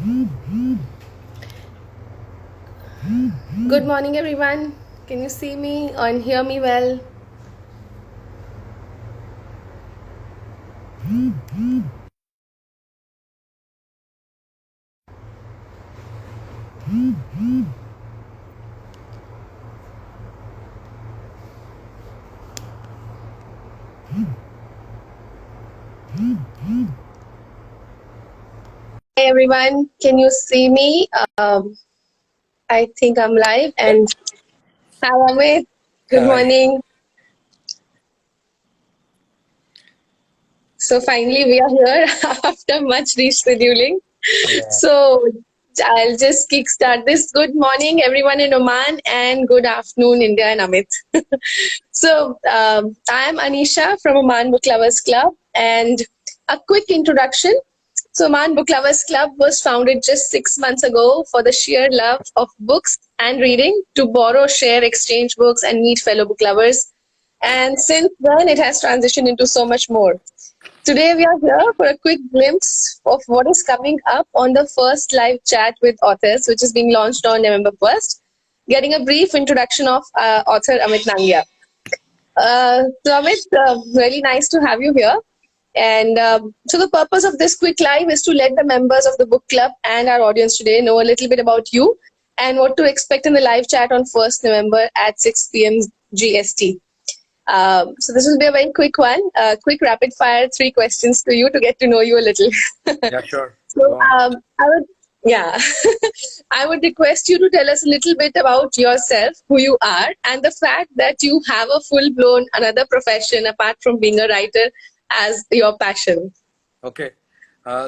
Good morning, everyone. Can you see me and hear me well? Hey, everyone. Can you see me? I think I'm live. And hi, Amit. Good Hi. morning. So finally, we are here after much rescheduling. Yeah. So I'll just kickstart this. Good morning, everyone in Oman, and good afternoon, India and Amit. So I'm Anisha from Oman Book Lovers Club, and a quick introduction. So Oman Book Lovers Club was founded just 6 months ago for the sheer love of books and reading to borrow, share, exchange books, and meet fellow book lovers. And since then, it has transitioned into so much more. Today, we are here for a quick glimpse of what is coming up on the first live chat with authors, which is being launched on November 1st. Getting a brief introduction of author Amit Nangia. So Amit, really nice to have you here. And so the purpose of this quick live is to let the members of the book club and our audience today know a little bit about you and what to expect in the live chat on 1st November at 6 p.m. GST. So this will be a very quick one, quick rapid fire, three questions to you to get to know you a little. Yeah, sure. So Go on. I would, yeah, I would request you to tell us a little bit about yourself, who you are, and the fact that you have a full blown another profession apart from being a writer as your passion. Okay.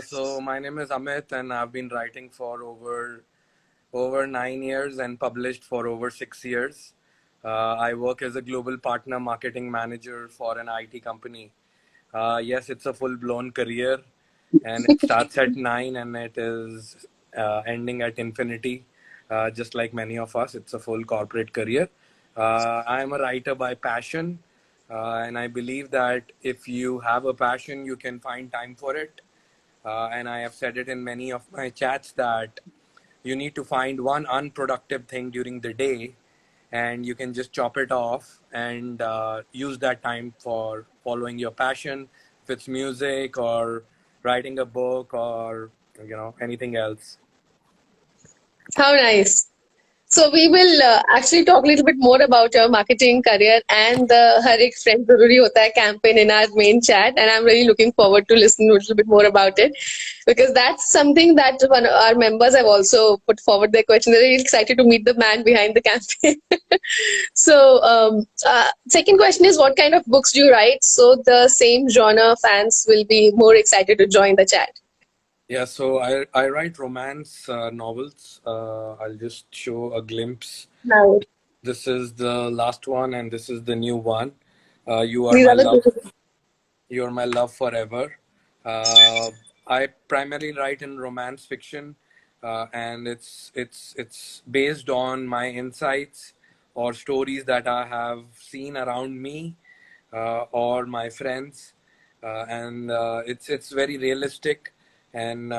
So my name is Amit, and I've been writing for over 9 years and published for over 6 years. I work as a global partner marketing manager for an IT company. Yes, it's a full blown career, and it starts at 9 and it is ending at infinity. Just like many of us, it's a full corporate career. I am a writer by passion, and I believe that if you have a passion, you can find time for it. And I have said it in many of my chats that you need to find one unproductive thing during the day, and you can just chop it off and use that time for following your passion, if it's music or writing a book or anything else. How nice. So we will actually talk a little bit more about your marketing career and the Har Ek Friend Zaruri Hota Hai campaign in our main chat. And I'm really looking forward to listening a little bit more about it because that's something that one of our members have also put forward their question. They're really excited to meet the man behind the campaign. So second question is what kind of books do you write? So the same genre fans will be more excited to join the chat. Yeah, so I write romance novels. I'll just show a glimpse. Now, This is the last one, and this is the new one. You are these my are the love. two. You're my love forever. Uh, I primarily write in romance fiction, and it's based on my insights or stories that I have seen around me or my friends, and it's very realistic. And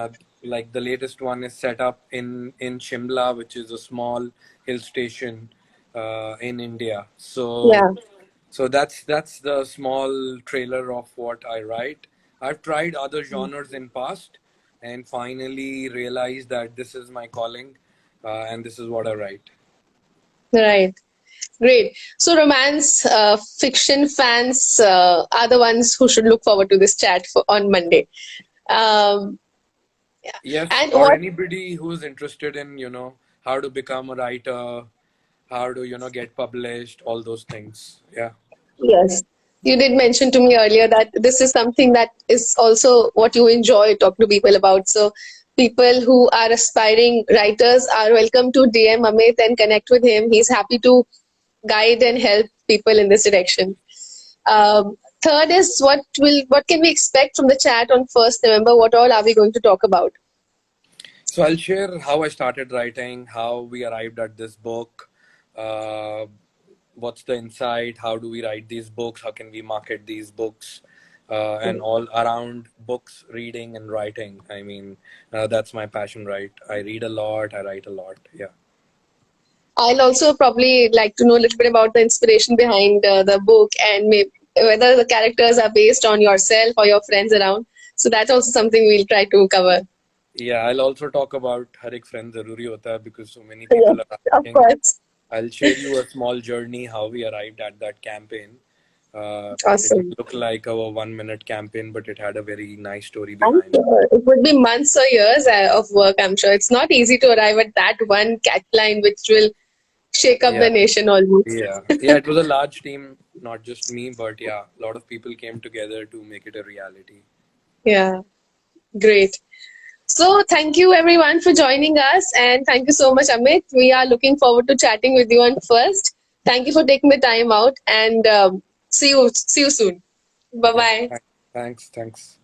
like the latest one is set up in Shimla, which is a small hill station in India. Yeah. So that's the small trailer of what I write. I've tried other genres in past and finally realized that this is my calling, and this is what I write. Right. Great. So, romance fiction fans are the ones who should look forward to this chat for, on Monday. Um, Yes, and or what, anybody who's interested in how to become a writer, how to get published, all those things. Yeah. yes, you did mention to me earlier that this is something that is also what you enjoy talking to people about. So, people who are aspiring writers are welcome to DM Amit and connect with him. He's happy to guide and help people in this direction. Third is what can we expect from the chat on 1st November? What all are we going to talk about? So I'll share how I started writing, how we arrived at this book, uh, what's the insight, how do we write these books, how can we market these books, and all around books, reading, and writing. I mean, that's my passion, right? I read a lot, I write a lot. Yeah. I'll also probably like to know a little bit about the inspiration behind the book and maybe whether the characters are based on yourself or your friends around. So that's also something we'll try to cover. Yeah, I'll also talk about Har Ek Friend Zaruri Hota Hai because so many Yes, people are of asking. course. I'll share you a small journey how we arrived at that campaign. It may Awesome. look like a 1 minute campaign, but it had a very nice story I'm behind it. sure it would be months or years of work. I'm sure it's not easy to arrive at that one catchline which will shake up the Yeah, nation almost. yeah. It was a large team, not just me, but yeah, a lot of people came together to make it a reality. Yeah, great. So thank you everyone for joining us, and thank you so much, Amit. We are looking forward to chatting with you on first. Thank you for taking the time out, and see you soon. Bye Yeah, bye. thanks.